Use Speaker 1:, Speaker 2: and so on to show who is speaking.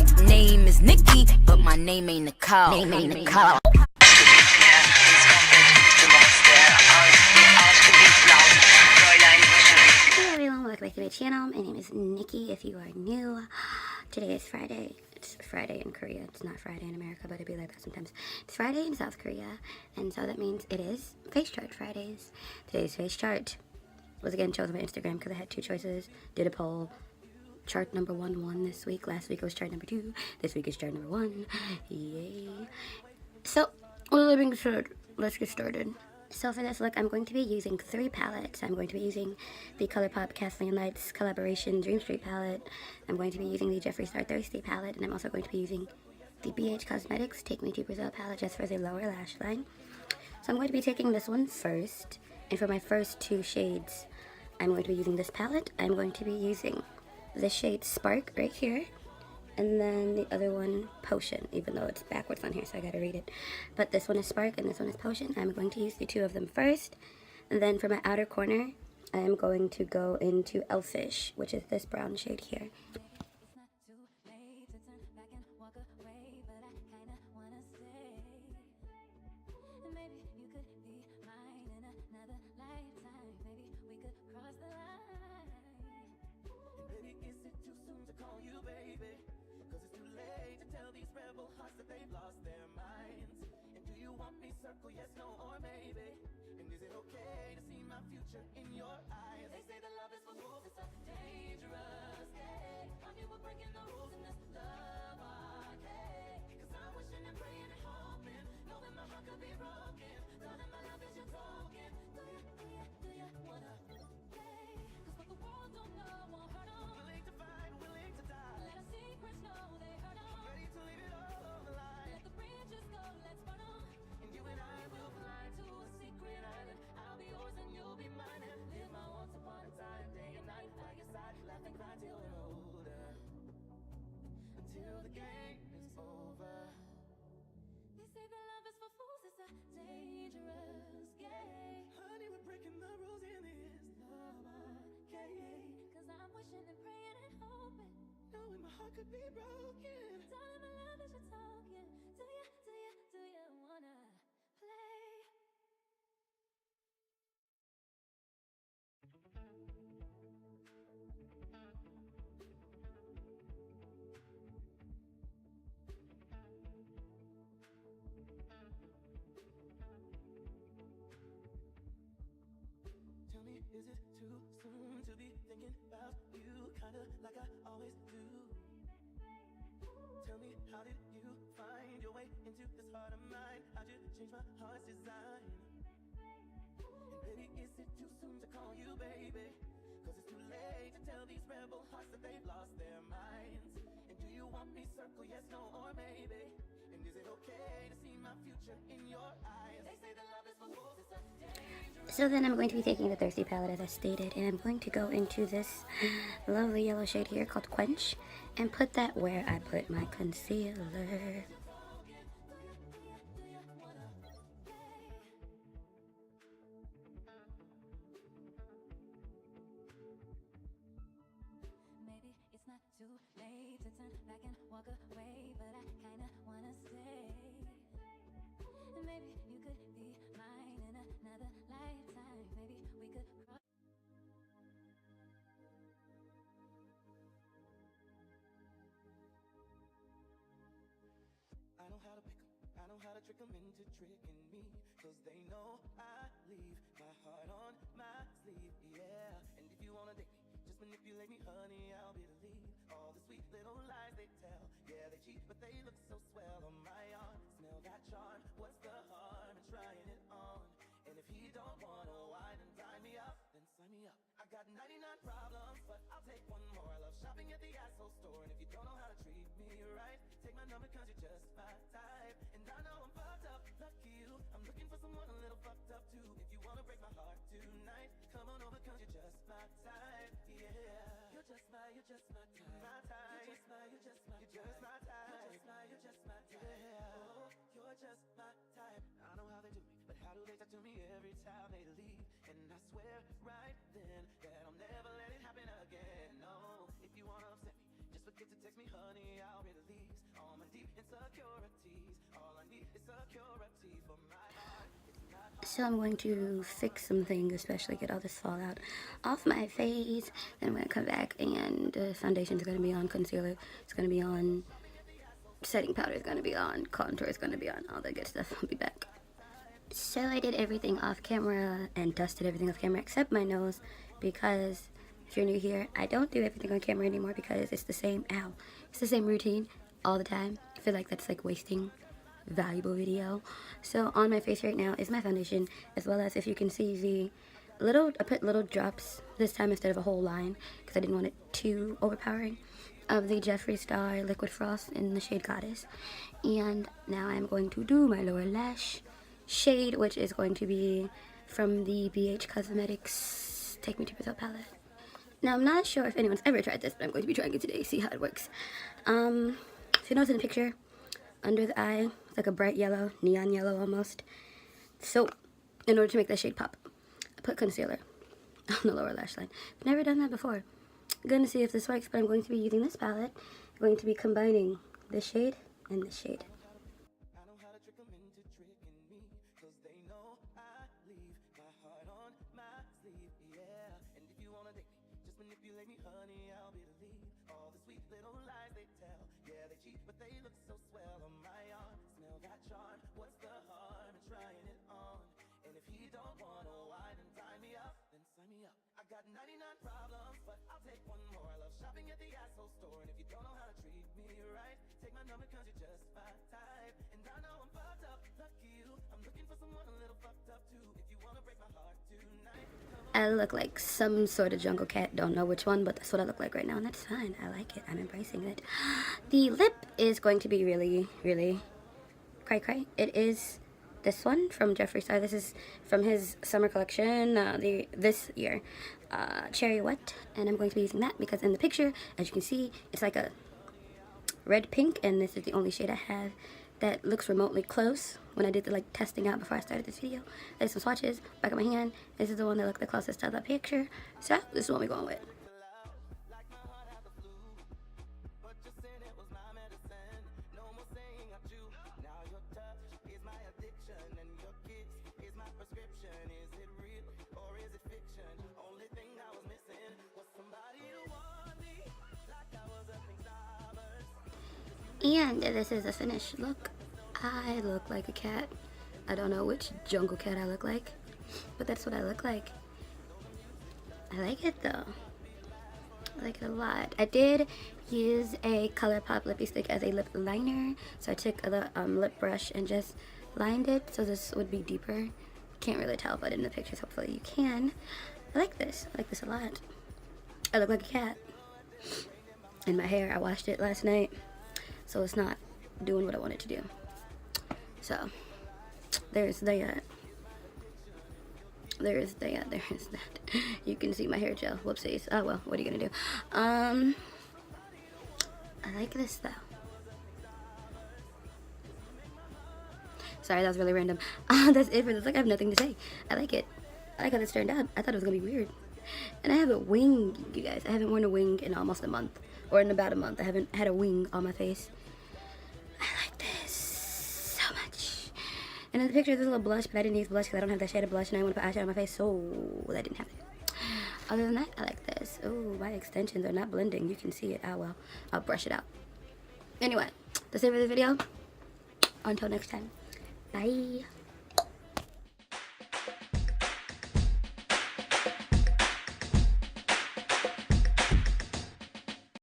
Speaker 1: Name is Nikki, but my name ain't Nicole.
Speaker 2: Hello everyone, welcome back to my channel. My name is Nikki if you are new. Today is Friday. It's Friday in Korea. It's not Friday in America, but it'd be like that sometimes. It's Friday in South Korea, and so that means it is Face Chart Fridays. Today's Face Chart was again chosen by Instagram because I had two choices. Did a poll. Chart number one won this week. Last week it was chart number 2. This week is chart number 1. Yay. So, let's get started. So for this look, I'm going to be using 3 palettes. I'm going to be using the ColourPop Kathleen Lights Collaboration Dream Street palette. I'm going to be using the Jeffree Star Thirsty palette. And I'm also going to be using the BH Cosmetics Take Me to Brazil palette just for the lower lash line. So I'm going to be taking this one first. And for my first 2 shades, I'm going to be using this palette. I'm going to be using the shade Spark right here, and then the other one Potion, even though it's backwards on here so I gotta read it. But this one is Spark and this one is Potion. I'm going to use the 2 of them first, and then for my outer corner I am going to go into e.l.f, which is this brown shade here.
Speaker 3: Yes, no, or maybe. And is it okay to see my future in your eyes? They say that love is for fools, it's a dangerous game. I knew we're breaking the rules in this love arcade. Cause I'm wishing and praying and hoping, knowing my heart could be broken. Darling, my love is your token. Do you wanna play? Cause what the world don't know won't hurt them. Willing to fight, willing to die. Let our secrets know they hurt them. Ready to leave it all on the line. Let the bridges go, let's burn them. You and I will fly to a secret island. I'll be yours and you'll be mine, and live my once upon a time, day and night by your side, laugh and cry till we're older, until the game is over. They say that love is for fools, it's a dangerous game. Honey, we're breaking the rules in this love game. Cause I'm wishing and praying and hoping, knowing my heart could be broken. Darling, my love is your token. Do you wanna play? Tell me, is it too soon to be thinking about you, kinda like I always do? Tell me, how did you find your way into this heart of mine? How'd you change my heart's design? And baby, is it too soon to call you baby? Cause it's too late to tell these rebel hearts that they've lost their minds. And do you want me circle yes, no, or maybe? And is it okay to see my future in your eyes? They say that love is for fools, it's a dangerous.
Speaker 2: So then I'm going to be taking the Thirsty palette as I stated, and I'm going to go into this lovely yellow shade here called Quench, and put that where I put my concealer.
Speaker 3: Maybe it's not too late to turn back and walk away, but I kinda wanna stay. And maybe you could be mine in another lifetime. Maybe we could cross. I know how to pick 'em, I know how to trick 'em into tricking me. Cause they know I leave my heart on my sleeve, yeah. And if you wanna date me, just manipulate me, honey, I'll be the lead. All the sweet little lies they tell, yeah, they cheat, but they look so swell on my arm. Smell that charm, what's the harm in trying it on? And if he don't wanna wine and dine me up, then sign me up. I got 99 problems, but I'll take one more. I love shopping at the asshole store, and if you don't know how to treat me right, take my number cause you're just my type. And I know I'm fucked up, lucky you. I'm looking for someone a little fucked up too. If you wanna break my heart tonight, come on over cause you're just my type, yeah. You're just my type, my type. You're just my type, you're just my type. Yeah. Oh, you're just my type. I know how they do me, but how do they talk to me every time they leave? And I swear right then that I'll never let it happen again. No, if you wanna upset me, just forget to text me, honey, I'll be the lead.
Speaker 2: So I'm going to fix some things, especially get all this fallout off my face. Then I'm going to come back and the foundation is going to be on, concealer is going to be on, setting powder is going to be on, contour is going to be on, all that good stuff. I'll be back. So I did everything off camera and dusted everything off camera except my nose, because if you're new here, I don't do everything on camera anymore because it's the same, it's the same routine all the time. I feel like that's like wasting valuable video. So on my face right now is my foundation, as well as, if you can see, the little, I put little drops this time instead of a whole line because I didn't want it too overpowering, of the Jeffree Star liquid frost in the shade Goddess. And now I'm going to do my lower lash shade, which is going to be from the BH Cosmetics Take Me to Brazil palette. Now I'm not sure if anyone's ever tried this, but I'm going to be trying it today, see how it works. So you notice in the picture, under the eye, it's like a bright yellow, neon yellow almost. So in order to make that shade pop, I put concealer on the lower lash line. I've never done that before. I'm going to see if this works, but I'm going to be using this palette. I'm going to be combining this shade and this shade.
Speaker 3: I know how to trick them into tricking me, cause they know I leave my heart on my sleeve, yeah. And if you wanna date me, just manipulate me, honey, I'll be the lead. All the sweet little lies they tell, yeah, they cheat, but they look so swell on my arm. Smell that charm, what's the harm in trying it on? And if he don't wanna wine and tie me up, then sign me up. I got 99 problems, but I'll take one more. I love shopping at the asshole store, and if you don't know how to treat me right, take my number cause you're just my type. And I know I'm fucked up, lucky you. I'm looking for someone a little fucked up too. If you wanna break my heart tonight,
Speaker 2: I look like some sort of jungle cat, don't know which one, but that's what I look like right now, and that's fine. I like it, I'm embracing it. The lip is going to be really, really cray. It is this one from Jeffree Star. This is from his summer collection, this year, Cherry Wet, and I'm going to be using that because in the picture, as you can see, it's like a red pink, and this is the only shade I have that looks remotely close. When I did the like testing out before I started this video, I did some swatches back of my hand. This is the one that looked the closest to the picture, so this is what we're going with.
Speaker 3: like my heart had the flu, but your sin, it was my medicine. No more saying I chew. Now your touch is my addiction, and your kiss is my prescription. Is it real or is it fiction? Only thing I was missing was somebody to want me, like I was a thing starburst.
Speaker 2: And this is the finished look. I look like a cat. I don't know which jungle cat I look like, but that's what I look like. I like it though. I like it a lot. I did use a ColourPop lippy stick as a lip liner, so I took a lip brush and just lined it so this would be deeper. Can't really tell, but in the pictures hopefully you can. I like this. I like this a lot. I look like a cat. And my hair, I washed it last night, so it's not doing what I want it to do. So there's that. There's that. You can see my hair gel. Whoopsies. Oh well, what are you gonna do? I like this though. Sorry, that was really random. That's it for this. Like, I have nothing to say. I like it. I like how this turned out. I thought it was gonna be weird. And I have a wing, you guys. I haven't worn a wing in almost a month, or in about a month. I haven't had a wing on my face. I like this so much. And in the picture, there's a little blush, but I didn't use blush because I don't have that shade of blush, and I want to put eyeshadow on my face, so that didn't happen. Other than that, I like this. Oh, my extensions are not blending. You can see it. Oh well, I'll brush it out. Anyway, that's it for the video. Until next time, bye.